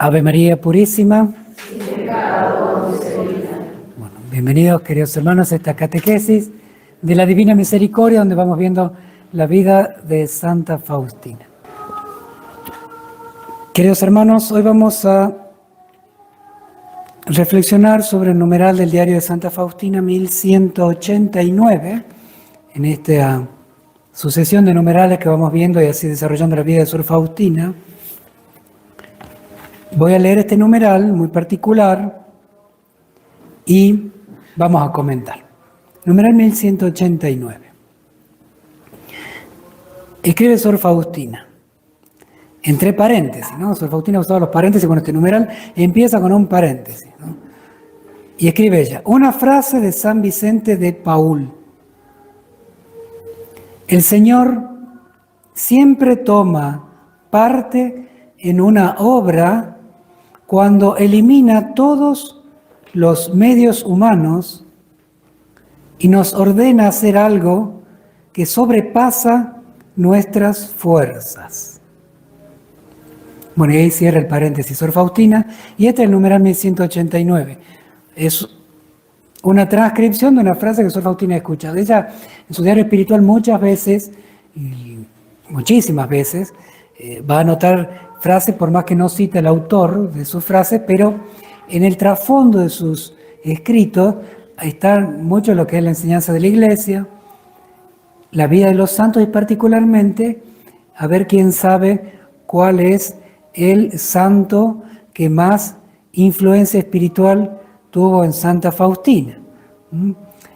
Ave María Purísima. Bueno, bienvenidos, queridos hermanos, a esta catequesis de la Divina Misericordia, donde vamos viendo la vida de Santa Faustina. Queridos hermanos, hoy vamos a reflexionar sobre el numeral del diario de Santa Faustina 1189, en esta sucesión de numerales que vamos viendo y así desarrollando la vida de Sor Faustina. Voy a leer este numeral muy particular y vamos a comentar. Numeral 1189. Escribe Sor Faustina, entre paréntesis, ¿no? Sor Faustina ha usado los paréntesis con este numeral, empieza con un paréntesis, ¿no? Y escribe ella, una frase de San Vicente de Paúl. El Señor siempre toma parte en una obra cuando elimina todos los medios humanos y nos ordena hacer algo que sobrepasa nuestras fuerzas. Bueno, y ahí cierra el paréntesis Sor Faustina, y este es el numeral 1189. Es una transcripción de una frase que Sor Faustina ha escuchado. Ella, en su diario espiritual, muchas veces, y muchísimas veces, va a anotar frases, por más que no cita el autor de sus frases, pero en el trasfondo de sus escritos está mucho lo que es la enseñanza de la Iglesia, la vida de los santos y particularmente, a ver quién sabe cuál es el santo que más influencia espiritual tuvo en Santa Faustina.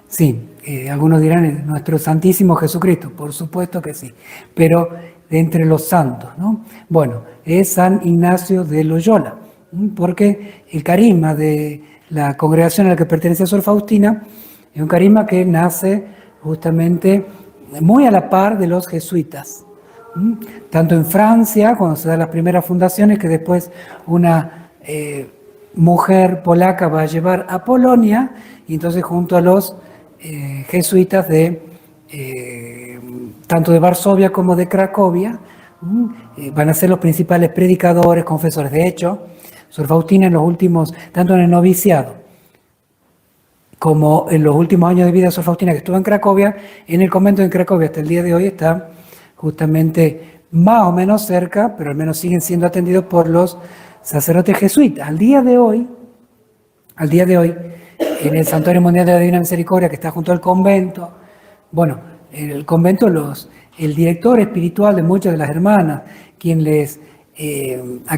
Sí, algunos dirán nuestro Santísimo Jesucristo, por supuesto que sí, pero de entre los santos, ¿no? Bueno, es San Ignacio de Loyola, porque el carisma de la congregación a la que pertenece a Sor Faustina es un carisma que nace justamente muy a la par de los jesuitas, tanto en Francia, cuando se dan las primeras fundaciones, que después una mujer polaca va a llevar a Polonia, y entonces junto a los jesuitas de tanto de Varsovia como de Cracovia, van a ser los principales predicadores, confesores. De hecho, Sor Faustina en los últimos, tanto en el noviciado como en los últimos años de vida de Sor Faustina, que estuvo en Cracovia, en el convento de Cracovia hasta el día de hoy está justamente más o menos cerca, pero al menos siguen siendo atendidos por los sacerdotes jesuitas. Al día de hoy, en el Santuario Mundial de la Divina Misericordia, que está junto al convento, bueno, en el convento el director espiritual de muchas de las hermanas, a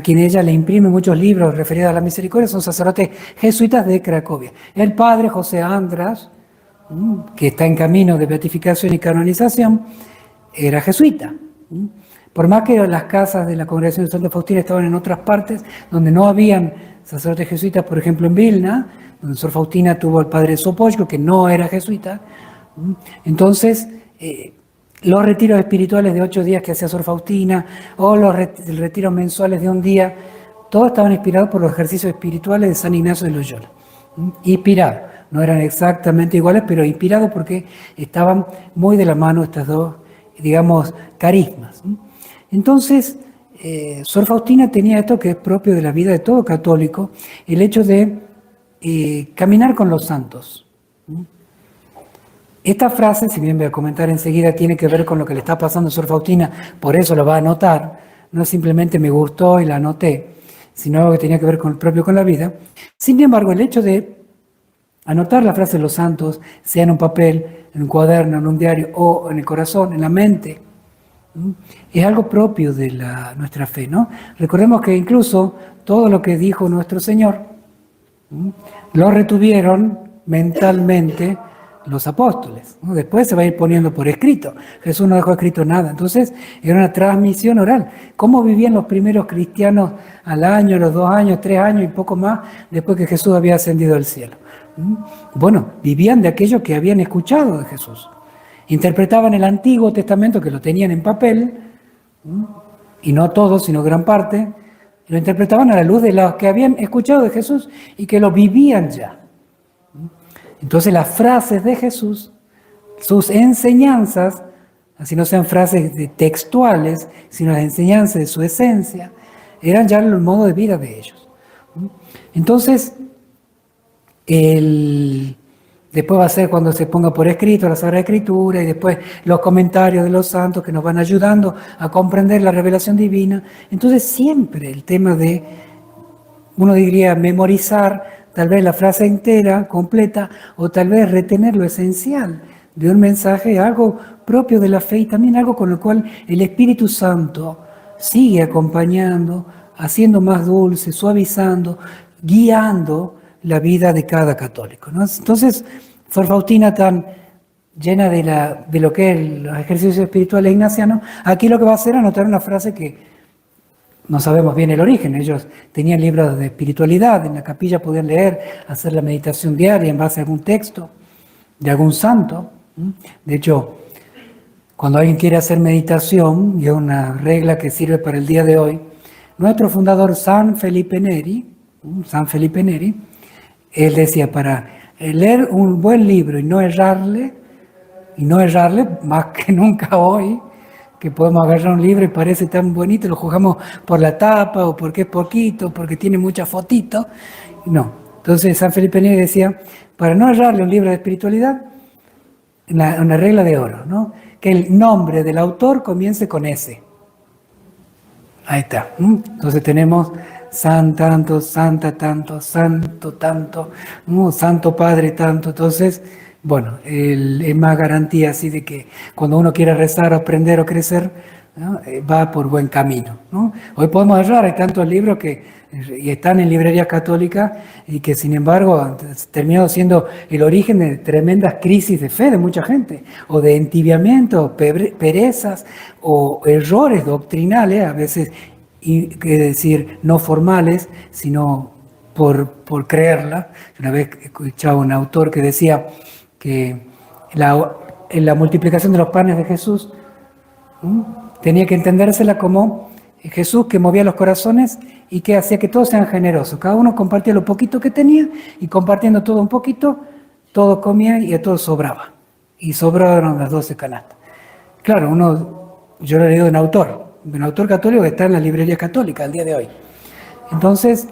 quien ella le imprime muchos libros referidos a la misericordia, son sacerdotes jesuitas de Cracovia. El padre José András, que está en camino de beatificación y canonización, era jesuita. Por más que las casas de la congregación de Santa Faustina estaban en otras partes, donde no habían sacerdotes jesuitas, por ejemplo en Vilna, donde Sor Faustina tuvo al padre Sopocko, que no era jesuita. Entonces, los retiros espirituales de 8 días que hacía Sor Faustina, o los retiros mensuales de un día, todos estaban inspirados por los ejercicios espirituales de San Ignacio de Loyola. Inspirados, no eran exactamente iguales, pero inspirados porque estaban muy de la mano estas dos, digamos, carismas. Entonces, Sor Faustina tenía esto que es propio de la vida de todo católico, el hecho de caminar con los santos. Esta frase, si bien voy a comentar enseguida, tiene que ver con lo que le está pasando a Sor Faustina, por eso lo va a anotar, no simplemente me gustó y la anoté, sino algo que tenía que ver con la vida. Sin embargo, el hecho de anotar la frase de los santos, sea en un papel, en un cuaderno, en un diario o en el corazón, en la mente, es algo propio de nuestra fe, ¿no? Recordemos que incluso todo lo que dijo nuestro Señor lo retuvieron mentalmente los apóstoles, ¿no? Después se va a ir poniendo por escrito. Jesús no dejó escrito nada. Entonces era una transmisión oral. ¿Cómo vivían los primeros cristianos al año, los 2 años, 3 años y poco más después que Jesús había ascendido al cielo? Bueno, vivían de aquello que habían escuchado de Jesús. Interpretaban el Antiguo Testamento, que lo tenían en papel, y no todos, sino gran parte, lo interpretaban a la luz de los que habían escuchado de Jesús y que lo vivían ya. Entonces las frases de Jesús, sus enseñanzas, así no sean frases textuales, sino las enseñanzas de su esencia, eran ya el modo de vida de ellos. Entonces, después va a ser cuando se ponga por escrito la Sagrada Escritura y después los comentarios de los santos que nos van ayudando a comprender la revelación divina. Entonces siempre el tema de, uno diría, memorizar tal vez la frase entera, completa, o tal vez retener lo esencial de un mensaje, algo propio de la fe y también algo con lo cual el Espíritu Santo sigue acompañando, haciendo más dulce, suavizando, guiando la vida de cada católico, ¿no? Entonces, Sor Faustina, tan llena de lo que es los ejercicios espirituales ignacianos, aquí lo que va a hacer es anotar una frase que no sabemos bien el origen. Ellos tenían libros de espiritualidad, en la capilla podían leer, hacer la meditación diaria en base a algún texto de algún santo. De hecho, cuando alguien quiere hacer meditación, y es una regla que sirve para el día de hoy, nuestro fundador San Felipe Neri, él decía, para leer un buen libro y no errarle, más que nunca hoy, que podemos agarrar un libro y parece tan bonito, lo juzgamos por la tapa o porque es poquito, porque tiene muchas fotitos. No. Entonces San Felipe Neri decía, para no errarle un libro de espiritualidad, una regla de oro, ¿no? Que el nombre del autor comience con S. Ahí está. Entonces tenemos San tanto, Santa tanto, Santo tanto, Santo Padre tanto. Entonces, bueno, es más garantía así de que cuando uno quiere rezar, aprender o crecer, ¿no? Va por buen camino, ¿no? Hoy podemos errar, hay tantos libros y están en librerías católicas y que sin embargo han terminado siendo el origen de tremendas crisis de fe de mucha gente, o de entibiamiento, perezas o errores doctrinales, a veces, es decir, no formales, sino por creerla. Una vez escuchaba un autor que decía que en la multiplicación de los panes de Jesús, tenía que entendérsela como Jesús que movía los corazones y que hacía que todos sean generosos. Cada uno compartía lo poquito que tenía y compartiendo todo un poquito, todos comían y a todos sobraba. Y sobraron las 12 canastas. Claro, yo lo he leído de un autor católico que está en la librería católica al día de hoy. Entonces,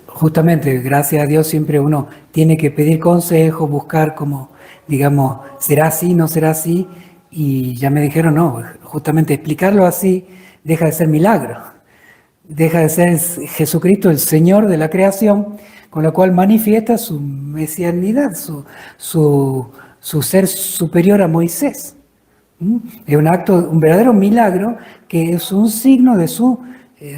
justamente, gracias a Dios, siempre uno tiene que pedir consejo, buscar como, digamos, ¿será así, no será así? Y ya me dijeron, no, justamente explicarlo así deja de ser milagro, deja de ser Jesucristo el Señor de la creación, con lo cual manifiesta su mesianidad, su ser superior a Moisés. Es un verdadero milagro que es un signo de su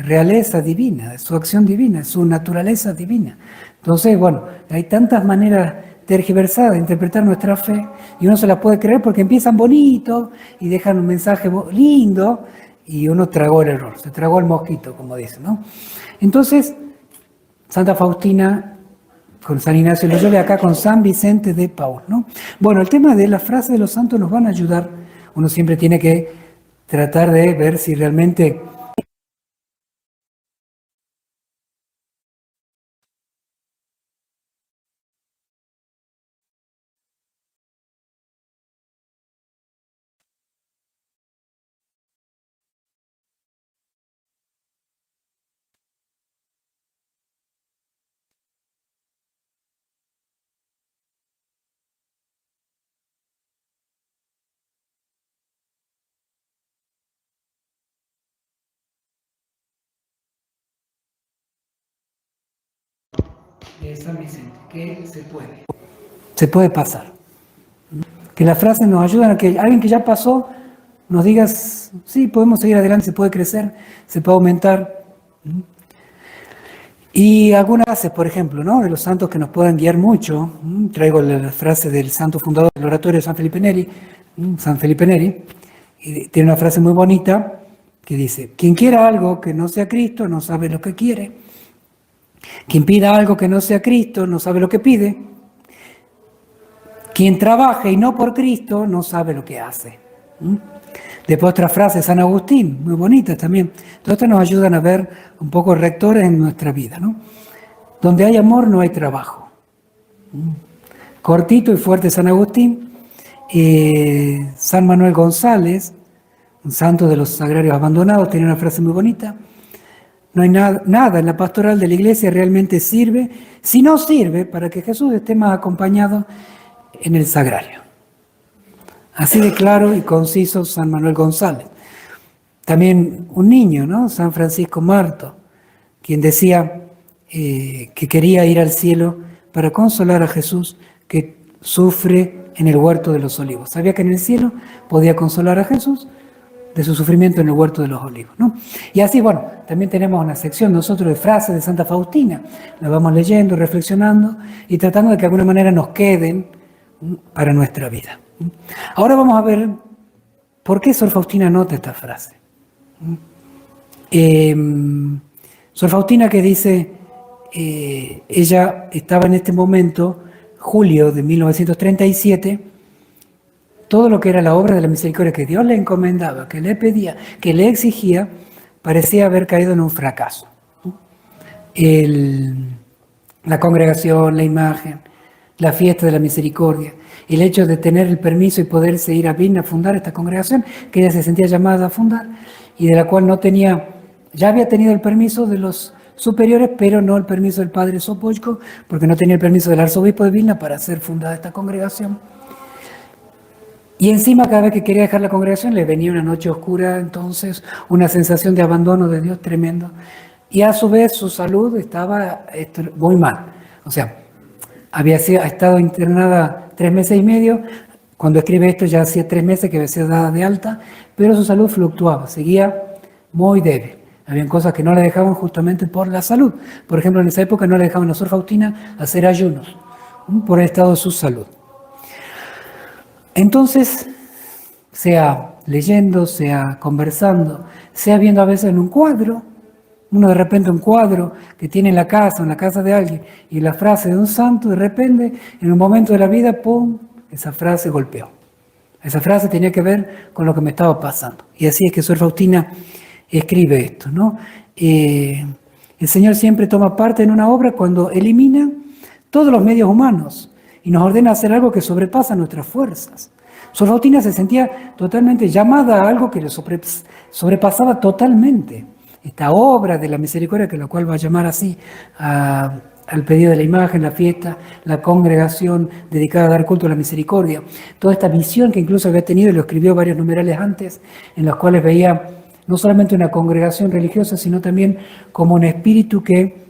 realeza divina, de su acción divina, de su naturaleza divina. Entonces, bueno, hay tantas maneras tergiversadas de interpretar nuestra fe y uno se la puede creer porque empiezan bonito y dejan un mensaje lindo y uno tragó el error, se tragó el mosquito, como dicen, ¿no? Entonces, Santa Faustina con San Ignacio de Loyola, acá con San Vicente de Paúl, ¿no? Bueno, el tema de las frases de los santos nos van a ayudar. Uno siempre tiene que tratar de ver si realmente de San Vicente, que se puede pasar. Que las frases nos ayudan a que alguien que ya pasó nos diga, sí, podemos seguir adelante, se puede crecer, se puede aumentar. Y algunas frases, por ejemplo, ¿no? De los santos que nos pueden guiar mucho. Traigo la frase del santo fundador del oratorio de San Felipe Neri, y tiene una frase muy bonita que dice: quien quiera algo que no sea Cristo no sabe lo que quiere. Quien pida algo que no sea Cristo no sabe lo que pide. Quien trabaja y no por Cristo no sabe lo que hace. Después otra frase de San Agustín, muy bonita también. Todas estas nos ayudan a ver un poco rectores en nuestra vida, ¿no? Donde hay amor no hay trabajo. Cortito y fuerte San Agustín. San Manuel González, un santo de los sagrarios abandonados, tenía una frase muy bonita: no hay nada en la pastoral de la iglesia realmente sirve, si no sirve para que Jesús esté más acompañado en el sagrario. Así de claro y conciso San Manuel González. También un niño, ¿no? San Francisco Marto, quien decía que quería ir al cielo para consolar a Jesús que sufre en el huerto de los olivos. Sabía que en el cielo podía consolar a Jesús de su sufrimiento en el huerto de los olivos, ¿no? Y así, bueno, también tenemos una sección nosotros de frases de Santa Faustina. La vamos leyendo, reflexionando y tratando de que de alguna manera nos queden para nuestra vida. Ahora vamos a ver por qué Sor Faustina anota esta frase. Sor Faustina, que dice, ella estaba en este momento, julio de 1937, todo lo que era la obra de la misericordia que Dios le encomendaba, que le pedía, que le exigía, parecía haber caído en un fracaso. La congregación, la imagen, la fiesta de la misericordia, el hecho de tener el permiso y poderse ir a Vilna a fundar esta congregación, que ella se sentía llamada a fundar, y de la cual no tenía, ya había tenido el permiso de los superiores, pero no el permiso del padre Sopocko, porque no tenía el permiso del arzobispo de Vilna para hacer fundada esta congregación. Y encima, cada vez que quería dejar la congregación, le venía una noche oscura, entonces una sensación de abandono de Dios tremendo. Y a su vez su salud estaba muy mal. O sea, ha estado internada 3 meses y medio. Cuando escribe esto ya hacía 3 meses que había sido dada de alta, pero su salud fluctuaba, seguía muy débil. Habían cosas que no le dejaban justamente por la salud. Por ejemplo, en esa época no le dejaban a Sor Faustina hacer ayunos por el estado de su salud. Entonces, sea leyendo, sea conversando, sea viendo a veces en un cuadro, uno de repente un cuadro que tiene en la casa de alguien, y la frase de un santo, de repente, en un momento de la vida, ¡pum!, esa frase golpeó. Esa frase tenía que ver con lo que me estaba pasando. Y así es que Sor Faustina escribe esto, ¿no? El Señor siempre toma parte en una obra cuando elimina todos los medios humanos y nos ordena hacer algo que sobrepasa nuestras fuerzas. Sor Faustina se sentía totalmente llamada a algo que le sobrepasaba totalmente. Esta obra de la misericordia, que la cual va a llamar así al pedido de la imagen, la fiesta, la congregación dedicada a dar culto a la misericordia. Toda esta visión que incluso había tenido, y lo escribió varios numerales antes, en los cuales veía no solamente una congregación religiosa, sino también como un espíritu que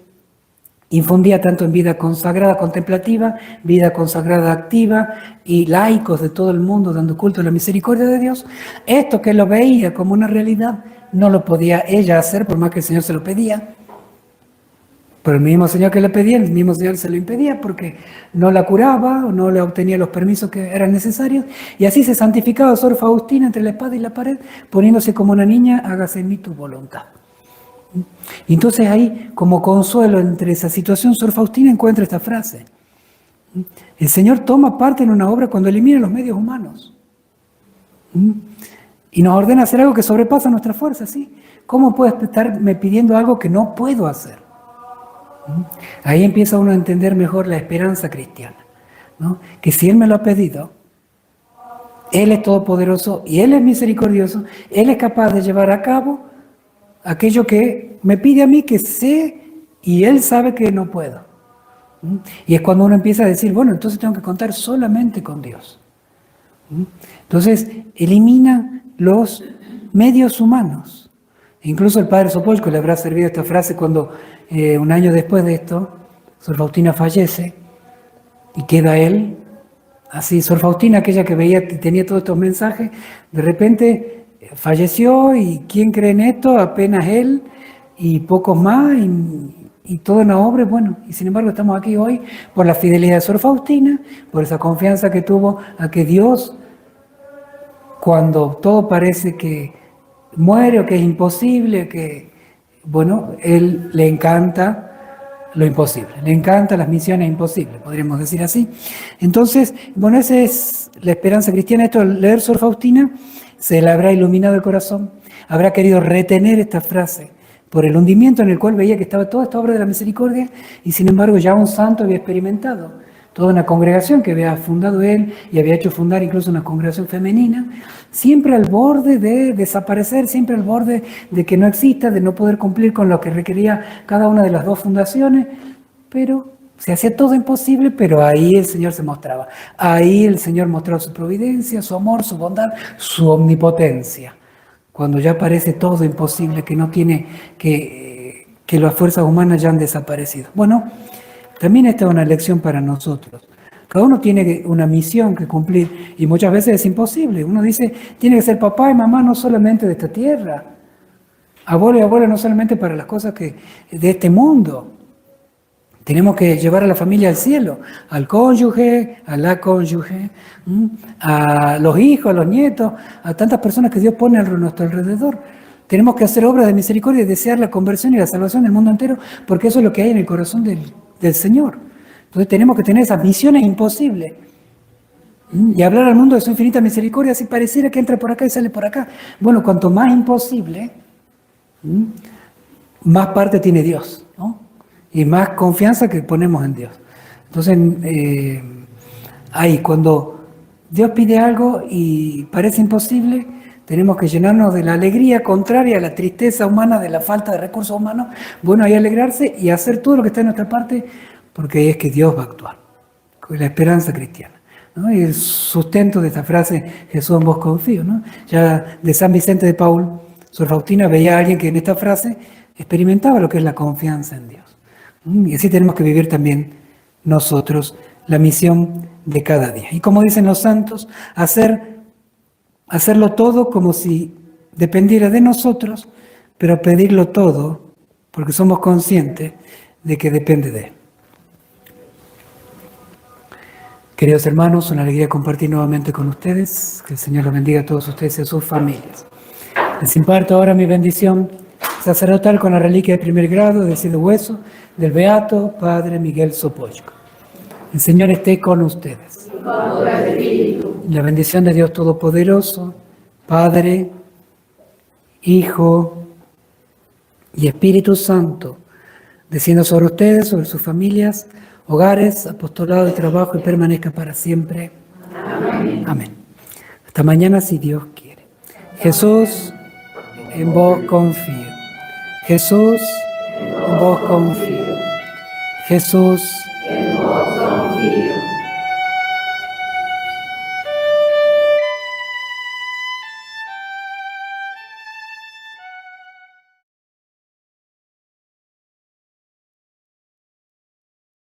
infundía tanto en vida consagrada contemplativa, vida consagrada activa y laicos de todo el mundo dando culto a la misericordia de Dios. Esto que lo veía como una realidad, no lo podía ella hacer por más que el Señor se lo pedía. Pero el mismo Señor que le pedía, el mismo Señor se lo impedía porque no la curaba o no le obtenía los permisos que eran necesarios. Y así se santificaba Sor Faustina entre la espada y la pared, poniéndose como una niña, hágase en mí tu voluntad. Y entonces ahí, como consuelo entre esa situación, Sor Faustina encuentra esta frase. El Señor toma parte en una obra cuando elimina los medios humanos. Y nos ordena hacer algo que sobrepasa nuestra fuerza, ¿sí? ¿Cómo puedes estarme pidiendo algo que no puedo hacer? Ahí empieza uno a entender mejor la esperanza cristiana, ¿no? Que si Él me lo ha pedido, Él es todopoderoso y Él es misericordioso, Él es capaz de llevar a cabo aquello que me pide a mí, que sé y Él sabe que no puedo. Y es cuando uno empieza a decir, bueno, entonces tengo que contar solamente con Dios. Entonces elimina los medios humanos. Incluso el padre Sopocko le habrá servido esta frase cuando un año después de esto, Sor Faustina fallece y queda él. Así, Sor Faustina, aquella que veía que tenía todos estos mensajes, de repente falleció, y ¿quién cree en esto? Apenas él y pocos más, y toda una obra, bueno, y sin embargo estamos aquí hoy por la fidelidad de Sor Faustina, por esa confianza que tuvo a que Dios, cuando todo parece que muere o que es imposible, que, bueno, Él le encanta lo imposible, le encantan las misiones imposibles, podríamos decir así. Entonces, bueno, esa es la esperanza cristiana. Esto, al leer Sor Faustina, se le habrá iluminado el corazón, habrá querido retener esta frase por el hundimiento en el cual veía que estaba toda esta obra de la misericordia, y sin embargo ya un santo había experimentado toda una congregación que había fundado él y había hecho fundar incluso una congregación femenina, siempre al borde de desaparecer, siempre al borde de que no exista, de no poder cumplir con lo que requería cada una de las dos fundaciones, pero se hacía todo imposible, pero ahí el Señor se mostraba. Ahí el Señor mostraba su providencia, su amor, su bondad, su omnipotencia. Cuando ya parece todo imposible, que no tiene, que las fuerzas humanas ya han desaparecido. Bueno, también esta es una lección para nosotros. Cada uno tiene una misión que cumplir y muchas veces es imposible. Uno dice, tiene que ser papá y mamá no solamente de esta tierra, abuelo y abuela no solamente para las cosas de este mundo. Tenemos que llevar a la familia al cielo, al cónyuge, a la cónyuge, a los hijos, a los nietos, a tantas personas que Dios pone a nuestro alrededor. Tenemos que hacer obras de misericordia y desear la conversión y la salvación del mundo entero, porque eso es lo que hay en el corazón del Señor. Entonces tenemos que tener esas misiones imposibles y hablar al mundo de su infinita misericordia, así pareciera que entra por acá y sale por acá. Bueno, cuanto más imposible, más parte tiene Dios, ¿no? Y más confianza que ponemos en Dios. Entonces, ahí, cuando Dios pide algo y parece imposible, tenemos que llenarnos de la alegría contraria a la tristeza humana, de la falta de recursos humanos. Bueno, ahí alegrarse y hacer todo lo que está en nuestra parte, porque es que Dios va a actuar. Con la esperanza cristiana, ¿no? Y el sustento de esta frase, Jesús en vos confío, ¿no? Ya de San Vicente de Paul, Sor Faustina veía a alguien que en esta frase experimentaba lo que es la confianza en Dios. Y así tenemos que vivir también nosotros la misión de cada día. Y como dicen los santos, hacerlo todo como si dependiera de nosotros, pero pedirlo todo porque somos conscientes de que depende de Él. Queridos hermanos, una alegría compartir nuevamente con ustedes. Que el Señor los bendiga a todos ustedes y a sus familias. Les imparto ahora mi bendición sacerdotal con la reliquia de primer grado de Cielo Hueso del Beato Padre Miguel Sopochko. El Señor esté con ustedes. La bendición de Dios Todopoderoso, Padre, Hijo y Espíritu Santo, descienda sobre ustedes, sobre sus familias, hogares, apostolado y trabajo y permanezca para siempre. Amén. Amén. Hasta mañana si Dios quiere. Jesús, en vos confío. Jesús, en vos confío. Jesús, en vos confío.